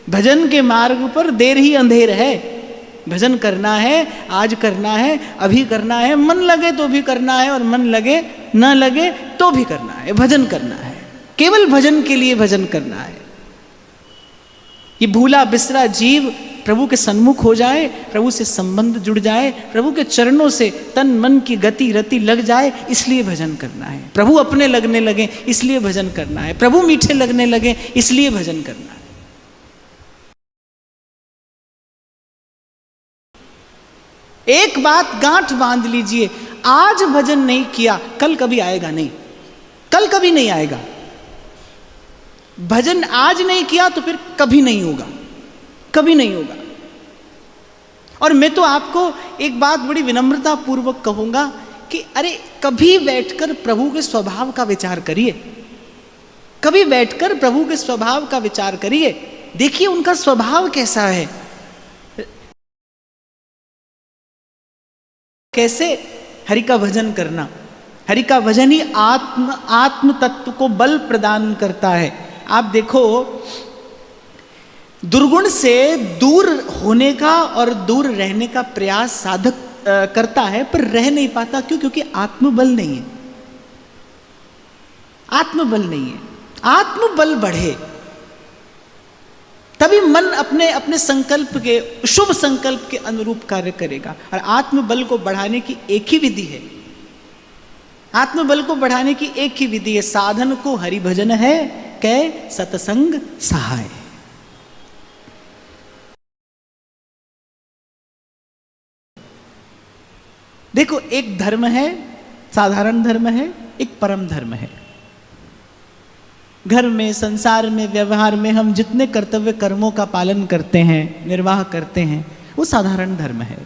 भजन के मार्ग पर देर ही अंधेर है। भजन करना है, आज करना है, अभी करना है, मन लगे तो भी करना है और मन लगे न लगे तो भी करना है। भजन करना है, केवल भजन के लिए भजन करना है। ये भूला बिसरा जीव प्रभु के सन्मुख हो जाए, प्रभु से संबंध जुड़ जाए, प्रभु के चरणों से तन मन की गति रति लग जाए, इसलिए भजन करना है। प्रभु अपने लगने लगे इसलिए भजन करना है। प्रभु मीठे लगने लगे इसलिए भजन करना है। एक बात गांठ बांध लीजिए, आज भजन नहीं किया कल कभी आएगा नहीं, कल कभी नहीं आएगा। भजन आज नहीं किया तो फिर कभी नहीं होगा, कभी नहीं होगा। और मैं तो आपको एक बात बड़ी विनम्रता पूर्वक कहूंगा कि अरे कभी बैठकर प्रभु के स्वभाव का विचार करिए, कभी बैठकर प्रभु के स्वभाव का विचार करिए। देखिए उनका स्वभाव कैसा है, कैसे हरि का भजन करना। हरि का भजन ही आत्म तत्व को बल प्रदान करता है। आप देखो, दुर्गुण से दूर होने का और दूर रहने का प्रयास साधक करता है, पर रह नहीं पाता। क्यों? क्योंकि आत्मबल नहीं है, आत्मबल नहीं है। आत्मबल बढ़े तभी मन अपने अपने संकल्प के, शुभ संकल्प के अनुरूप कार्य करेगा। और आत्मबल को बढ़ाने की एक ही विधि है, आत्मबल को बढ़ाने की एक ही विधि है, साधन को हरि भजन है, कै सतसंग सहाय। देखो, एक धर्म है, साधारण धर्म है, एक परम धर्म है। घर में, संसार में, व्यवहार में हम जितने कर्तव्य कर्मों का पालन करते हैं, निर्वाह करते हैं, वो साधारण धर्म है।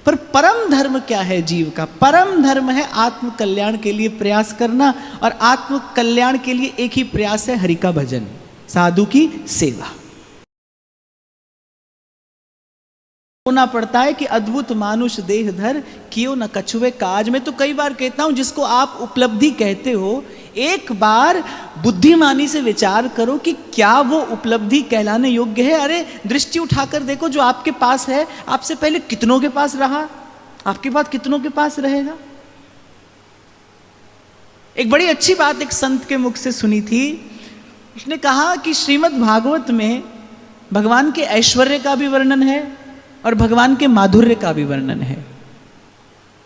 पर परम धर्म क्या है जीव का? परम धर्म है आत्म कल्याण के लिए प्रयास करना। और आत्म कल्याण के लिए एक ही प्रयास है, हरि का भजन, साधु की सेवा। होना पड़ता है कि अद्भुत मानुष देह धर कियो न कछुए काज। में तो कई बार कहता हूं, जिसको आप उपलब्धि कहते हो, एक बार बुद्धिमानी से विचार करो कि क्या वो उपलब्धि कहलाने योग्य है। अरे दृष्टि उठाकर देखो, जो आपके पास है, आपसे पहले कितनों के पास रहा, आपके पास कितनों के पास रहेगा। एक बड़ी अच्छी बात एक संत के मुख से सुनी थी। उसने कहा कि श्रीमद् भागवत में भगवान के ऐश्वर्य का भी वर्णन है और भगवान के माधुर्य का भी वर्णन है।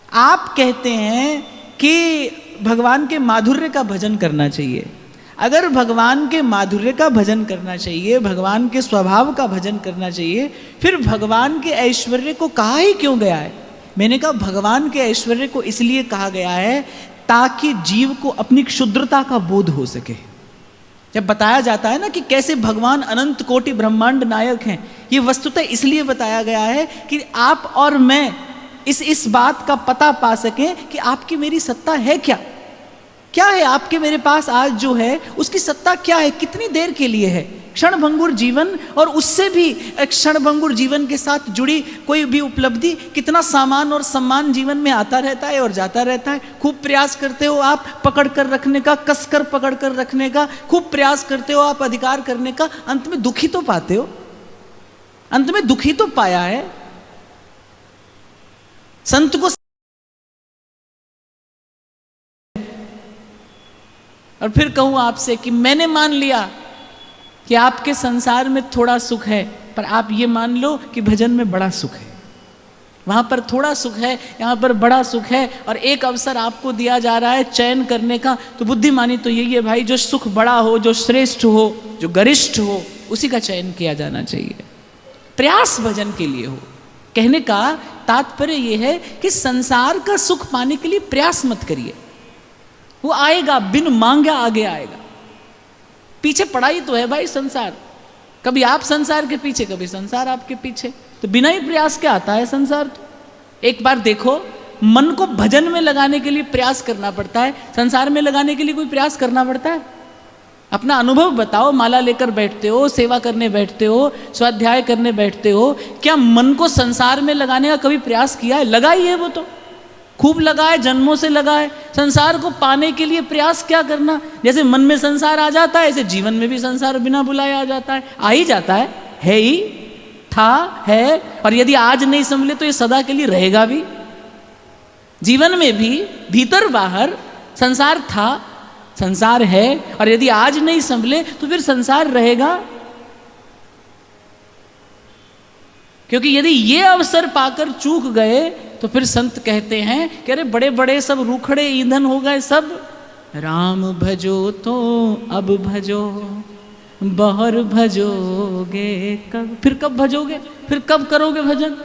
आप कहते हैं कि भगवान के माधुर्य का भजन करना चाहिए। अगर भगवान के माधुर्य का भजन करना चाहिए, भगवान के स्वभाव का भजन करना चाहिए, फिर भगवान के ऐश्वर्य को कहा ही क्यों गया है? मैंने कहा, भगवान के ऐश्वर्य को इसलिए कहा गया है ताकि जीव को अपनी क्षुद्रता का बोध हो सके। जब बताया जाता है ना कि कैसे भगवान अनंत कोटि ब्रह्मांड नायक हैं, ये वस्तुतः इसलिए बताया गया है कि आप और मैं इस बात का पता पा सकें कि आपकी मेरी सत्ता है क्या, क्या है आपके मेरे पास आज जो है, उसकी सत्ता क्या है, कितनी देर के लिए है। क्षणभंगुर जीवन और उससे भी क्षणभंगुर जीवन के साथ जुड़ी कोई भी उपलब्धि, कितना सामान और सम्मान जीवन में आता रहता है और जाता रहता है। खूब प्रयास करते हो आप पकड़ कर रखने का, कसकर पकड़ कर रखने का, खूब प्रयास करते हो आप अधिकार करने का, अंत में दुखी तो पाते हो, अंत में दुखी तो पाया है। संत को और फिर कहूं आपसे कि मैंने मान लिया कि आपके संसार में थोड़ा सुख है, पर आप ये मान लो कि भजन में बड़ा सुख है। वहां पर थोड़ा सुख है, यहां पर बड़ा सुख है, और एक अवसर आपको दिया जा रहा है चयन करने का। तो बुद्धिमानी तो यही है भाई, जो सुख बड़ा हो, जो श्रेष्ठ हो, जो गरिष्ठ हो, उसी का चयन किया जाना चाहिए। प्रयास भजन के लिए हो। कहने का तात्पर्य यह है कि संसार का सुख पाने के लिए प्रयास मत करिए, वो आएगा, बिन मांगे आगे आएगा। पीछे पड़ा ही तो है भाई संसार, कभी आप संसार के पीछे, कभी संसार आपके पीछे, तो बिना ही प्रयास के आता है संसार। तो एक बार देखो, मन को भजन में लगाने के लिए प्रयास करना पड़ता है, संसार में लगाने के लिए कोई प्रयास करना पड़ता है? अपना अनुभव बताओ। माला लेकर बैठते हो, सेवा करने बैठते हो, स्वाध्याय करने बैठते हो, क्या मन को संसार में लगाने का कभी प्रयास किया है? लगा ही है वो तो, खूब लगाए, जन्मों से लगाए। संसार को पाने के लिए प्रयास क्या करना। जैसे मन में संसार आ जाता है, ऐसे जीवन में भी संसार बिना बुलाए आ जाता है, आ ही जाता है ही, था, है। और यदि आज नहीं संभले तो ये सदा के लिए रहेगा भी। जीवन में भी भीतर बाहर संसार था, संसार है, और यदि आज नहीं संभले तो फिर संसार रहेगा। क्योंकि यदि ये अवसर पाकर चूक गए तो फिर संत कहते हैं कि अरे बड़े बड़े सब रूखड़े ईंधन हो गए सब। राम भजो तो अब भजो, बहुर भजोगे कब। फिर कब भजोगे, फिर कब करोगे भजन।